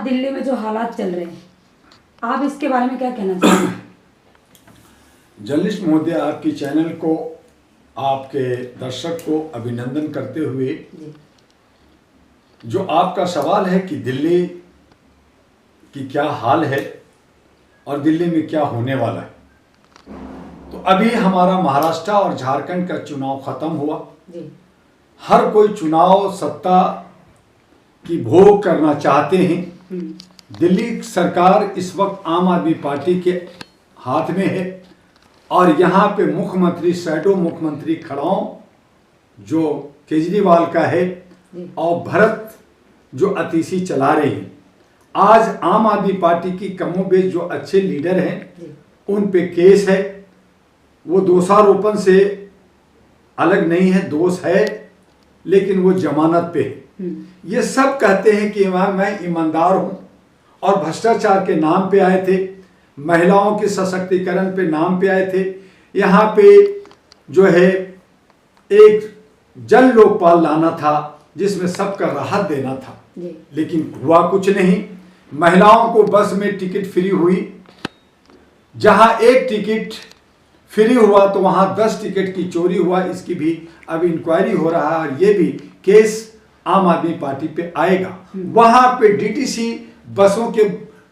दिल्ली में जो हालात चल रहे हैं, आप इसके बारे में क्या कहना चाहेंगे? जर्नलिस्ट महोदय, आपकी चैनल को, आपके दर्शक को अभिनंदन करते हुए, जो आपका सवाल है कि दिल्ली की क्या हाल है और दिल्ली में क्या होने वाला है, तो अभी हमारा महाराष्ट्र और झारखंड का चुनाव खत्म हुआ। हर कोई चुनाव सत्ता की भोग करना चाहते हैं। दिल्ली सरकार इस वक्त आम आदमी पार्टी के हाथ में है और यहाँ पे मुख्यमंत्री, शैडो मुख्यमंत्री खड़ाओं जो केजरीवाल का है और भरत जो अतीशी चला रहे हैं। आज आम आदमी पार्टी की कमोबेश जो अच्छे लीडर हैं उन पे केस है, वो दोषारोपण से अलग नहीं है, दोष है, लेकिन वो जमानत पे है। ये सब कहते हैं कि मैं ईमानदार हूं और भ्रष्टाचार के नाम पे आए थे, महिलाओं के सशक्तिकरण पे नाम पे आए थे। यहाँ पे जो है एक जन लोकपाल लाना था जिसमें सबका राहत देना था, लेकिन हुआ कुछ नहीं। महिलाओं को बस में टिकट फ्री हुई, जहां एक टिकट फ्री हुआ तो वहां 10 टिकट की चोरी हुआ। इसकी भी अब इंक्वायरी हो रहा है और ये भी केस आम आदमी पार्टी पे आएगा। वहां पे डीटीसी बसों के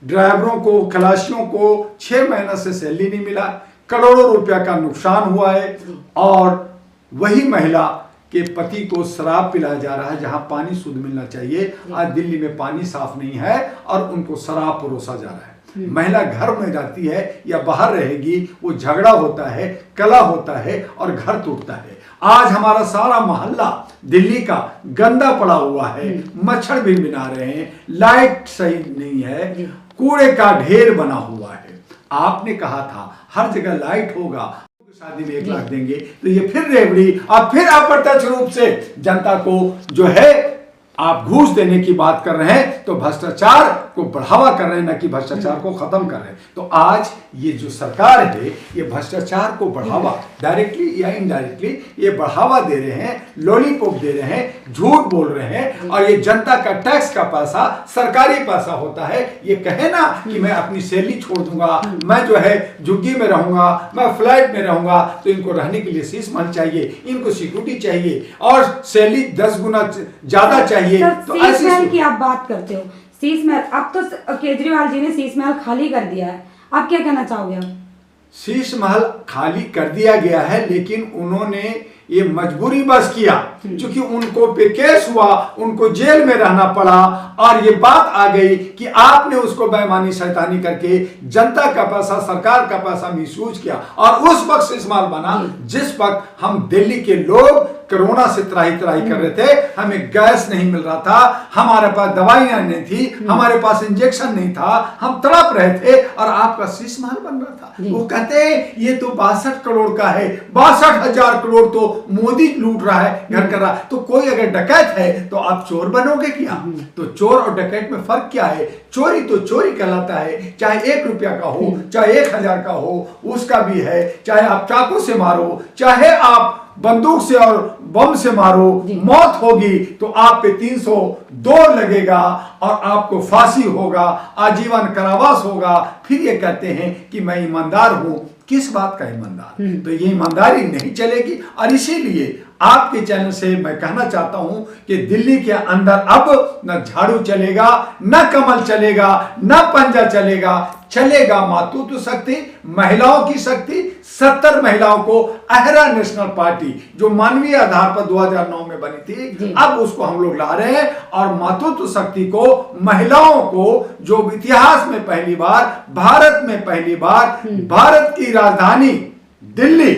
ड्राइवरों को, खलासियों को 6 महीना से सैलरी नहीं मिला, करोड़ों रुपया का नुकसान हुआ है। और वही महिला के पति को शराब पिलाया जा रहा है जहां पानी शुद्ध मिलना चाहिए। आज दिल्ली में पानी साफ नहीं है और उनको शराब परोसा जा रहा है। महिला घर में रहती है या बाहर रहेगी, वो झगड़ा होता है, कला होता है और घर टूटता है। आज हमारा सारा मोहल्ला दिल्ली का गंदा पड़ा हुआ है, मच्छर भी बिना रहे हैं, लाइट सही नहीं है, कूड़े का ढेर बना हुआ है। आपने कहा था हर जगह लाइट होगा, शादी में 1 लाख देंगे, तो ये फिर रेवड़ी और फिर अप्रत्यक्ष रूप से जनता को जो है आप घूस देने की बात कर रहे हैं, तो भ्रष्टाचार को बढ़ावा कर रहे हैं, न कि भ्रष्टाचार को खत्म कर रहे हैं। तो आज ये जो सरकार है ये भ्रष्टाचार को बढ़ावा डायरेक्टली या इनडायरेक्टली ये बढ़ावा दे रहे हैं, लॉलीपॉप दे रहे हैं, झूठ बोल रहे हैं। और ये जनता का टैक्स का पैसा सरकारी पैसा होता है। ये कहे ना कि मैं अपनी सैलरी छोड़ दूंगा, मैं जो है झुग्गी में रहूंगा, मैं फ्लैट में रहूंगा, तो इनको रहने के लिए शीश महल चाहिए, इनको सिक्योरिटी चाहिए और सैलरी 10 गुना ज्यादा चाहिए। तो शीश महल की आप बात करते हो, शीश महल अब तो केजरीवाल जी ने शीश महल खाली कर दिया है, आप क्या कहना चाहोगे? शीश महल खाली कर दिया गया है, लेकिन उन्होंने ये मजबूरी बस किया क्योंकि उनको पे केस हुआ, उनको जेल में रहना पड़ा और ये बात आ गई कि आपने उसको बेईमानी शैतानी करके जनता का पैसा, सरकार का पैसा मिसयूज किया। और उस वक्त शीश महल बना जिस वक्त हम दिल्ली के लोग कोरोना से त्राही कर रहे थे, हमें गैस नहीं मिल रहा था, हमारे पास दवाइयां नहीं थी, हमारे पास इंजेक्शन नहीं था, हम तड़प रहे थे और आपका शीश महल बन रहा था। वो कहते हैं ये तो 62 करोड़ का है, 62,000 करोड़ तो मोदी लूट रहा है, घर कर रहा है। तो कोई अगर डकैत है तो आप चोर बनोगे क्या? तो चोर और डकैत में फर्क क्या है? चोरी तो चोरी कहलाता है, चाहे 1 रुपया का हो, चाहे 1,000 का हो, उसका भी है। चाहे आप चाकू से मारो, चाहे आप बंदूक से और बम से मारो, मौत होगी तो आप पे 302 लगेगा और आपको फांसी होगा, आजीवन कारावास होगा। फिर ये कहते हैं कि मैं ईमानदार हूं। किस बात का ईमानदार? तो ये ईमानदारी नहीं चलेगी। और इसीलिए आपके चैनल से मैं कहना चाहता हूं कि दिल्ली के अंदर अब न झाड़ू चलेगा, न कमल चलेगा, न पंजा चलेगा, चलेगा मातृत्व शक्ति, महिलाओं की शक्ति। 70 महिलाओं को अहरा नेशनल पार्टी जो मानवीय आधार पर 2009 में बनी थी, अब उसको हम लोग ला रहे हैं। और मातृत्व शक्ति को, महिलाओं को, जो इतिहास में पहली बार, भारत में पहली बार, भारत की राजधानी दिल्ली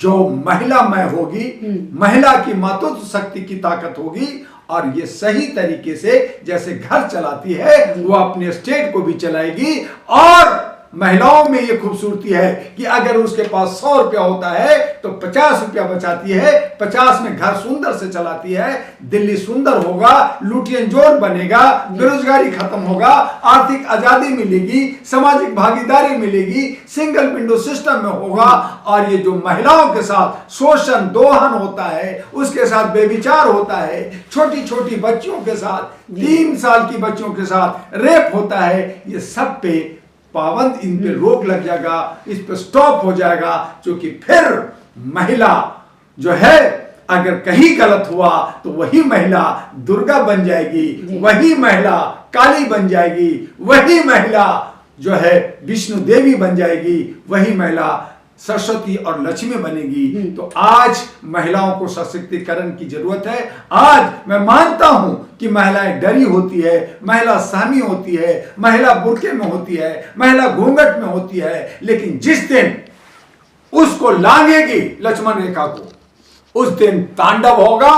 जो महिलामय होगी, महिला की मातृत्व शक्ति की ताकत होगी और ये सही तरीके से जैसे घर चलाती है वो अपने स्टेट को भी चलाएगी और महिलाओं में ये खूबसूरती है कि अगर उसके पास 100 रुपया होता है तो 50 रुपया बचाती है, 50 में घर सुंदर से चलाती है। दिल्ली सुंदर होगा, लुटियन जोर बनेगा, बेरोजगारी खत्म होगा, आर्थिक आजादी मिलेगी, सामाजिक भागीदारी मिलेगी, सिंगल विंडो सिस्टम में होगा। और ये जो महिलाओं के साथ शोषण दोहन होता है, उसके साथ बेविचार होता है, छोटी छोटी बच्चियों के साथ, 3 साल की बच्चियों के साथ रेप होता है, ये सब पे पाबंद, इन पे रोक लग जाएगा, इस पे स्टॉप हो जाएगा। क्योंकि फिर महिला जो है अगर कहीं गलत हुआ तो वही महिला दुर्गा बन जाएगी, वही महिला काली बन जाएगी, वही महिला जो है विष्णु देवी बन जाएगी, वही महिला सरस्वती और लक्ष्मी बनेगी। तो आज महिलाओं को सशक्तिकरण की जरूरत है। आज मैं मानता हूं कि महिलाएं डरी होती है, महिला सहमी होती है, महिला बुर्के में होती है, महिला घूंघट में होती है, लेकिन जिस दिन उसको लांघेगी लक्ष्मण रेखा को, उस दिन तांडव होगा।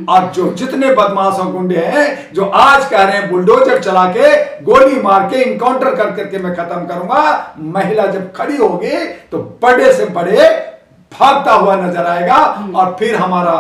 और जो जितने बदमाशों गुंडे हैं जो आज कह रहे हैं बुलडोजर चला के, गोली मार के, इनकाउंटर कर करके मैं खत्म करूंगा, महिला जब खड़ी होगी तो बड़े से बड़े भागता हुआ नजर आएगा। और फिर हमारा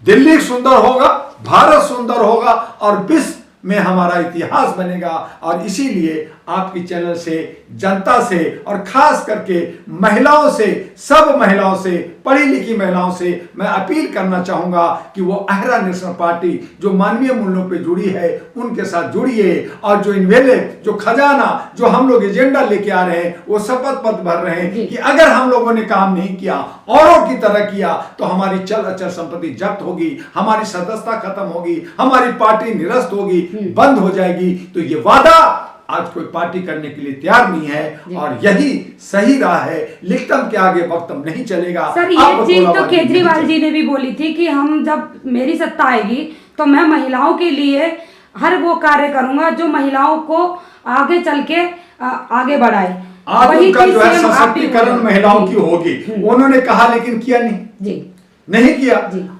दिल्ली सुंदर होगा, भारत सुंदर होगा और विश्व में हमारा इतिहास बनेगा। और इसीलिए आपकी चैनल से, जनता से और खास करके महिलाओं से, सब महिलाओं से, पढ़ी लिखी महिलाओं से मैं अपील करना चाहूंगा कि वो अहरा नेशनल पार्टी जो मानवीय मूल्यों पे जुड़ी है उनके साथ जुड़िए। और जो इन्वेले, जो खजाना, जो हम लोग एजेंडा लेके आ रहे हैं, वो शपथ पत्र भर रहे हैं कि अगर हम लोगों ने काम नहीं किया, औरों की तरह किया, तो हमारी चल अचल संपत्ति जब्त होगी, हमारी सदस्यता खत्म होगी, हमारी पार्टी निरस्त होगी, बंद हो जाएगी। तो ये वादा आज कोई पार्टी करने के लिए तैयार नहीं है और यही सही राह है। लिखतम के आगे वक्तम नहीं चलेगा। सर ये चीज तो केजरीवाल जी ने भी बोली थी कि हम जब मेरी सत्ता आएगी तो मैं महिलाओं के लिए हर वो कार्य करूंगा जो महिलाओं को आगे चल के आगे बढ़ाए। आज उनका जो है सशक्तिकरण महिलाओं की होगी, उन्होंने कहा लेकिन किया नहीं जी, नहीं किया।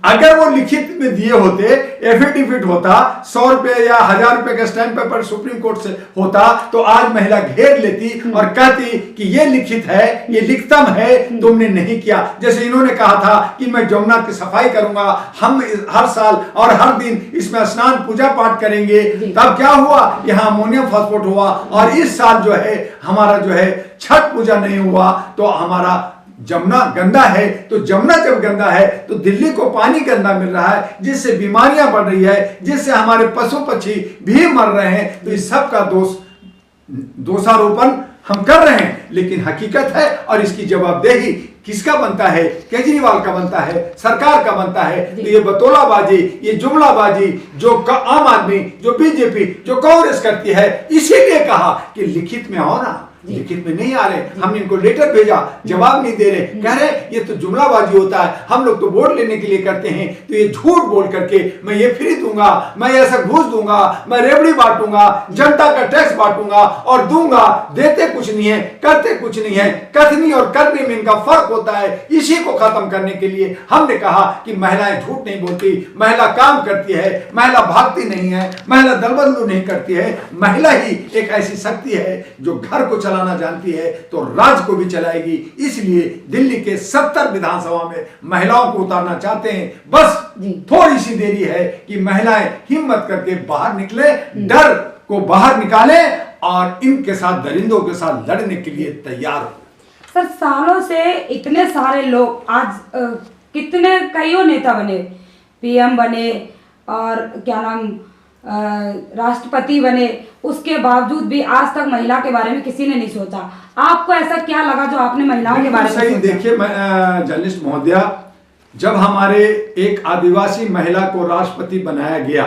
अगर वो लिखित में दिए होते, एफिडेविट होता, 100 रुपए या 1000 रुपए का स्टैंप पेपर सुप्रीम कोर्ट से होता, तो आज महिला घेर लेती और कहती कि ये लिखित है, ये लिखतम है, तुमने नहीं किया। जैसे इन्होंने कहा था कि मैं जमुना की सफाई करूंगा, हम हर साल और हर दिन इसमें स्नान पूजा पाठ करेंगे। तब क्या हुआ, यहाँ अमोनियम फॉस्फेट हुआ। और इस साल जो है हमारा जो है छठ पूजा नहीं हुआ, तो हमारा जमुना गंदा है। तो जमुना जब गंदा है तो दिल्ली को पानी गंदा मिल रहा है, जिससे बीमारियां बढ़ रही है, जिससे हमारे पशु पक्षी भी मर रहे हैं। तो इस सब का दोषारोपण हम कर रहे हैं, लेकिन हकीकत है और इसकी जवाबदेही किसका बनता है? केजरीवाल का बनता है, सरकार का बनता है। तो ये बतौलाबाजी, ये जुमलाबाजी जो आम आदमी, जो बीजेपी, जो कांग्रेस करती है, इसीलिए कहा कि लिखित में हो ना, लिखित में नहीं आ रहे। हमने इनको लेटर भेजा, जवाब नहीं दे रहे, कह रहे ये तो जुमलाबाजी होता है, हम लोग तो वोट लेने के लिए करते हैं। तो ये झूठ बोल करके मैं ये फ्री दूंगा, मैं ऐसा घूस दूंगा, मैं रेवड़ी बांटूंगा, जनता का टैक्स बांटूंगा और दूंगा, देते कुछ नहीं है, करते कुछ नहीं है। कथनी और करने में इनका फर्क होता है। इसी को खत्म करने के लिए हमने कहा कि महिलाएं झूठ नहीं बोलती, महिला काम करती है, महिला भागती नहीं है, महिला दलबदलू नहीं करती है। महिला ही एक ऐसी शक्ति है जो घर को चलाना जानती है तो राज्य को भी चलाएगी। इसलिए दिल्ली के 70 विधानसभा में महिलाओं को उतारना चाहते हैं। बस थोड़ी सी देरी है कि महिलाएं हिम्मत करके बाहर निकले, डर को बाहर निकाले और इनके साथ, दरिंदों के साथ लड़ने के लिए तैयार हो। सर सालों से इतने सारे लोग आज कितने कईयों नेता बने, पीएम बने और क्या नाम राष्ट्रपति बने, उसके बावजूद भी आज तक महिला के बारे में किसी ने नहीं सोचा। आपको ऐसा क्या लगा जो आपने महिलाओं के बारे में सही देखिए जर्नलिस्ट महोदया, जब हमारे एक आदिवासी महिला को राष्ट्रपति बनाया गया,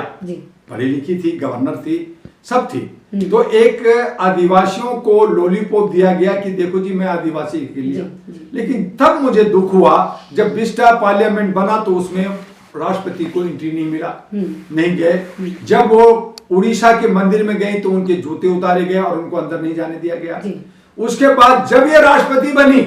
पढ़ी लिखी थी, गवर्नर थी, सब थी, तो एक आदिवासियों को लॉलीपॉप दिया गया कि देखो जी मैं आदिवासी के लिए। लेकिन तब मुझे दुख हुआ जब बिस्टा पार्लियामेंट बना तो उसमें राष्ट्रपति को एंट्री नहीं मिला, नहीं गए। जब वो उड़ीसा के मंदिर में गए तो उनके जूते उतारे गए और उनको अंदर नहीं जाने दिया गया। उसके बाद जब ये राष्ट्रपति बनी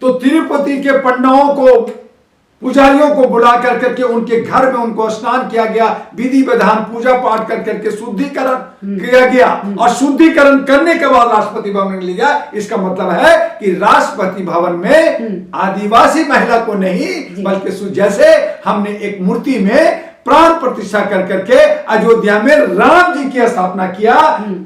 तो तिरुपति के पंडितों को पुजारियों को बुला कर करके उनके घर में उनको स्नान किया गया, विधि विधान पूजा पाठ कर करके शुद्धिकरण किया गया, और शुद्धिकरण करने के बाद राष्ट्रपति भवन में ले गया। इसका मतलब है कि राष्ट्रपति भवन में आदिवासी महिला को नहीं, बल्कि जैसे हमने एक मूर्ति में प्राण प्रतिष्ठा कर करके अयोध्या में राम जी की स्थापना किया,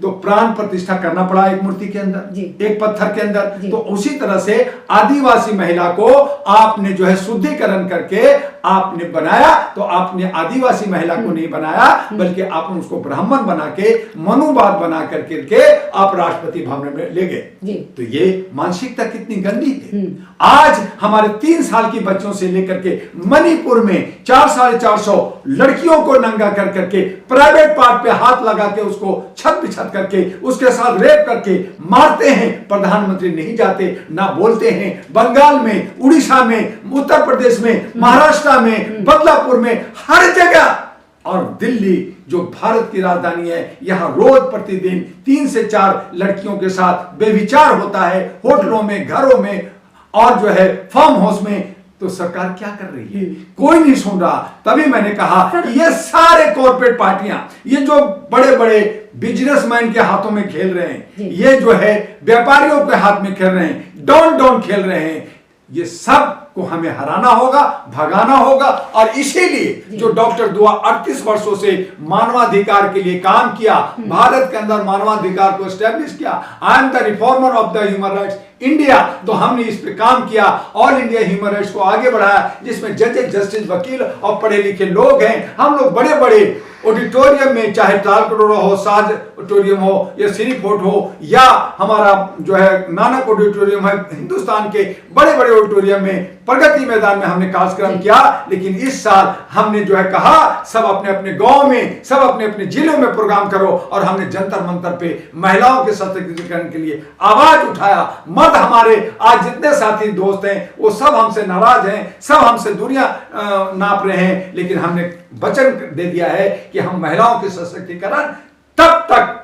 तो प्राण प्रतिष्ठा करना पड़ा एक मूर्ति के अंदर, एक पत्थर के अंदर। तो उसी तरह से आदिवासी महिला को आपने जो है शुद्धिकरण करके आपने बनाया, तो आपने आदिवासी महिला को नहीं बनाया, बल्कि आपने उसको ब्राह्मण बना के, मनुवाद बना करके आप राष्ट्रपति भवन में ले गए। तो ये मानसिकता कितनी गंदी है। आज हमारे 3 साल की बच्चों से लेकर के मणिपुर में 400-450 लड़कियों को नंगा कर करके प्राइवेट पार्ट पे हाथ लगा के उसको छत बिछत करके उसके साथ रेप करके मारते हैं। प्रधानमंत्री नहीं जाते, ना बोलते हैं। बंगाल में, उड़ीसा में, उत्तर प्रदेश में, महाराष्ट्र में, बदलापुर में, हर जगह, और दिल्ली जो भारत की राजधानी है, यहां रोज प्रतिदिन 3 से 4 लड़कियों के साथ बेविचार होता है, होटलों में, घरों में, और जो है फार्म हाउस में। तो सरकार क्या कर रही है? कोई नहीं सुन रहा। तभी मैंने कहा कि ये सारे कॉर्पोरेट पार्टियां, ये जो बड़े बड़े बिजनेसमैन के हाथों में खेल रहे हैं, ये जो है व्यापारियों के हाथ में खेल रहे हैं, डॉन खेल रहे हैं, ये सब को हमें हराना होगा, भगाना होगा। और इसीलिए जो डॉक्टर दुआ 38 वर्षों से मानवाधिकार के लिए काम किया, भारत के अंदर मानवाधिकार को एस्टेब्लिश किया, I am the reformer of the human rights India, तो हमने इस पे काम किया, ऑल इंडिया ह्यूमन राइट्स को आगे बढ़ाया, जिसमें जजेस, जस्टिस, वकील और पढ़े लिखे लोग हैं। हम लोग बड़े बड़े ऑडिटोरियम में, चाहे ताल कटोरा हो, साज ऑडिटोरियम हो, या श्री फोर्ट हो, या हमारा जो है नानक ऑडिटोरियम है, हिंदुस्तान के बड़े बड़े ऑडिटोरियम में, प्रगति मैदान में हमने कार्यक्रम किया। लेकिन इस साल हमने जो है कहा सब अपने अपने गांव में, सब अपने अपने जिलों में प्रोग्राम करो, और हमने जंतर मंतर पे महिलाओं के सशक्तिकरण के लिए आवाज उठाया। मर्द हमारे आज जितने साथी दोस्त हैं वो सब हमसे नाराज हैं, सब हमसे दूरियां नाप रहे हैं, लेकिन हमने वचन दे दिया है कि हम महिलाओं के सशक्तिकरण तब तक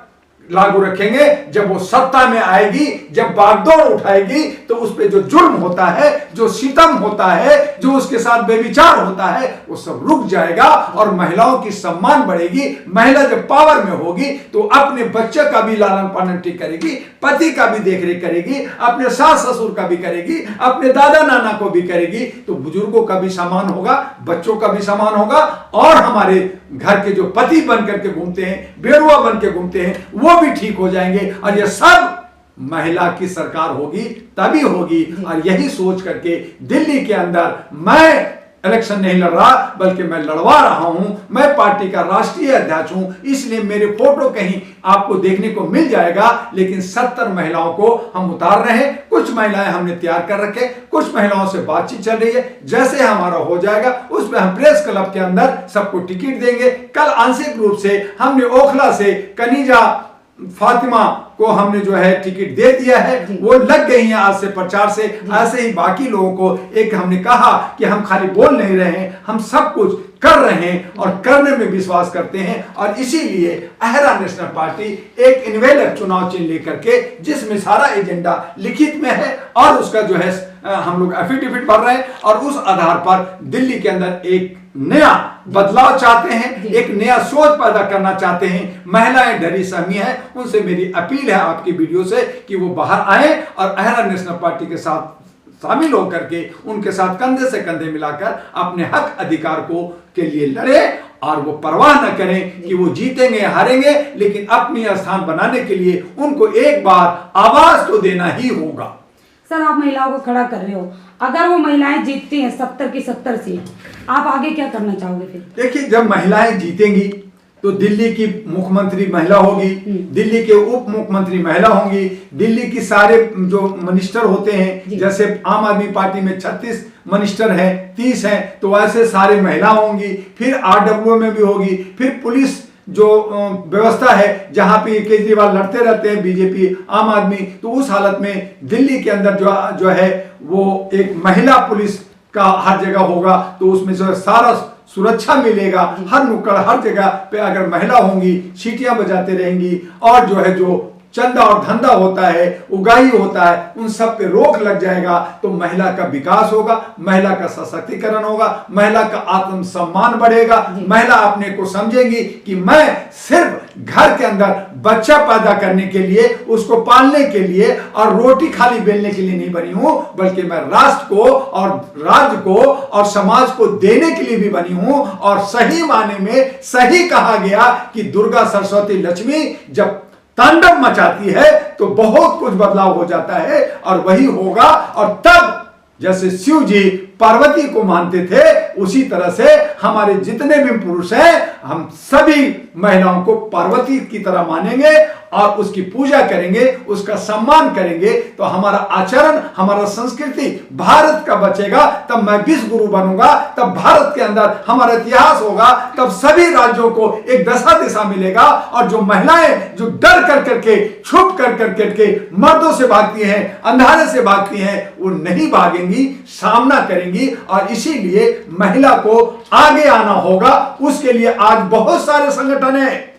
लागू रखेंगे जब वो सत्ता में आएगी, जब बागडोर उठाएगी, तो उस पे जो जुर्म होता है, जो सितम होता है, जो उसके साथ बेविचार होता है, वो सब रुक जाएगा और महिलाओं की सम्मान बढ़ेगी। महिला जब पावर में होगी तो अपने बच्चे का भी लालन पालन ठीक करेगी, पति का भी देखरेख करेगी, अपने सास ससुर का भी करेगी, अपने दादा नाना को भी करेगी, तो बुजुर्गों का भी सम्मान होगा, बच्चों का भी सम्मान होगा, और हमारे घर के जो पति बन करके घूमते हैं, बेरुआ बन के घूमते हैं, वो भी ठीक हो जाएंगे। और ये सब महिला की सरकार होगी तभी होगी। और यही सोच करके दिल्ली के अंदर मैं इलेक्शन नहीं लड़ रहा, बल्कि मैं लड़वा रहा हूं। मैं पार्टी का राष्ट्रीय अध्यक्ष हूं, इसलिए मेरे फोटो कहीं आपको देखने को मिल जाएगा। लेकिन 70 महिलाओं को हम उतार रहे हैं। कुछ महिलाएं हमने तैयार कर रखे, कुछ महिलाओं से बातचीत चल रही है। जैसे हमारा हो जाएगा उस पर हम प्रेस क्लब के अंदर सबको टिकट देंगे। कल आंशिक रूप से हमने ओखला से कनीजा फातिमा को हमने जो है टिकट दे दिया है, वो लग गई हैं आज से प्रचार से। ऐसे ही बाकी लोगों को एक हमने कहा कि हम खाली बोल नहीं रहे हैं, हम सब कुछ कर रहे हैं और करने में विश्वास करते हैं। और इसीलिए अहरा नेशनल पार्टी एक इनवेलर चुनाव चिन्ह लेकर के, जिसमें सारा एजेंडा लिखित में है और उसका जो है हम लोग एफिडेविट भर रहे हैं, और उस आधार पर दिल्ली के अंदर एक नया बदलाव चाहते हैं, एक नया सोच पैदा करना चाहते हैं। महिलाएं डरी सहमी हैं, उनसे मेरी अपील है आपकी वीडियो से कि वो बाहर आए और अहरा नेशनल पार्टी के साथ शामिल होकर के उनके साथ कंधे से कंधे मिलाकर अपने हक अधिकार को के लिए लड़े, और वो परवाह न करें कि वो जीतेंगे हारेंगे, लेकिन अपनी स्थान बनाने के लिए उनको एक बार आवाज तो देना ही होगा। सर, आप महिलाओं को खड़ा कर रहे हो, अगर वो महिलाएं जीतती हैं 70 की 70 सीट, आप आगे क्या करना चाहोगे फिर? देखिए, जब महिलाएं जीतेंगी तो दिल्ली की मुख्यमंत्री महिला होगी, दिल्ली के उप मुख्यमंत्री महिला होंगी, दिल्ली की सारे जो मिनिस्टर होते हैं, जैसे आम आदमी पार्टी में 36 मिनिस्टर हैं, 30 हैं, तो वैसे सारे महिला होंगी। फिर RWO में भी होगी। फिर पुलिस जो व्यवस्था है, जहां पे केजरीवाल लड़ते रहते हैं, बीजेपी आम आदमी, तो उस हालत में दिल्ली के अंदर जो है वो एक महिला पुलिस का हर जगह होगा, तो उसमें जो सारा सुरक्षा मिलेगा। हर नुक्कड़ हर जगह पे अगर महिला होंगी, सीटियां बजाते रहेंगी, और जो है जो चंदा और धंधा होता है, उगाही होता है, उन सब पे रोक लग जाएगा तो महिला का विकास होगा, महिला का सशक्तिकरण होगा, महिला का आत्मसम्मान बढ़ेगा। महिला अपने को समझेगी कि मैं सिर्फ घर के अंदर बच्चा पैदा करने के लिए, उसको पालने के लिए और रोटी खाली बेलने के लिए नहीं बनी हूं, बल्कि मैं राष्ट्र को और राज्य को और समाज को देने के लिए भी बनी हूं। और सही माने में सही कहा गया कि दुर्गा सरस्वती लक्ष्मी जब तांडव मचाती है तो बहुत कुछ बदलाव हो जाता है और वही होगा। और तब जैसे शिव जी पार्वती को मानते थे, उसी तरह से हमारे जितने भी पुरुष हैं, हम सभी महिलाओं को पार्वती की तरह मानेंगे और उसकी पूजा करेंगे, उसका सम्मान करेंगे। तो हमारा आचरण, हमारा संस्कृति भारत का बचेगा। तब मैं विश्व गुरु बनूंगा, तब भारत के अंदर हमारा इतिहास होगा, तब सभी राज्यों को एक दशा दिशा मिलेगा। और जो महिलाएं जो डर कर करके, छुप कर करके मर्दों से भागती हैं, अंधारे से भागती हैं, वो नहीं भागेंगी, सामना करेंगी। और इसीलिए महिला को आगे आना होगा। उसके लिए आज बहुत सारे संगठन हैं।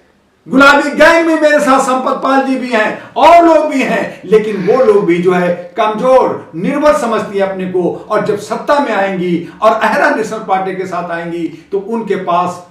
गुलाबी गैंग में मेरे साथ संपत पाल जी भी हैं और लोग भी हैं, लेकिन वो लोग भी जो है कमजोर, निर्बल समझती है अपने को। और जब सत्ता में आएंगी और अहरा नेशनल पार्टी के साथ आएंगी तो उनके पास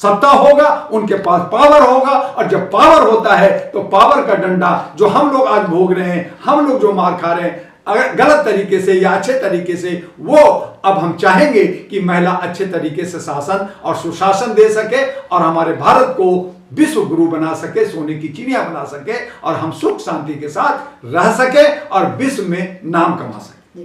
सत्ता होगा, उनके पास पावर होगा। और जब पावर होता है तो पावर का डंडा जो हम लोग आज भोग रहे हैं, हम लोग जो मार खा रहे हैं अगर गलत तरीके से या अच्छे तरीके से, वो अब हम चाहेंगे कि महिला अच्छे तरीके से शासन और सुशासन दे सके और हमारे भारत को विश्व गुरु बना सके, सोने की चिड़िया बना सके और हम सुख शांति के साथ रह सके और विश्व में नाम कमा सके।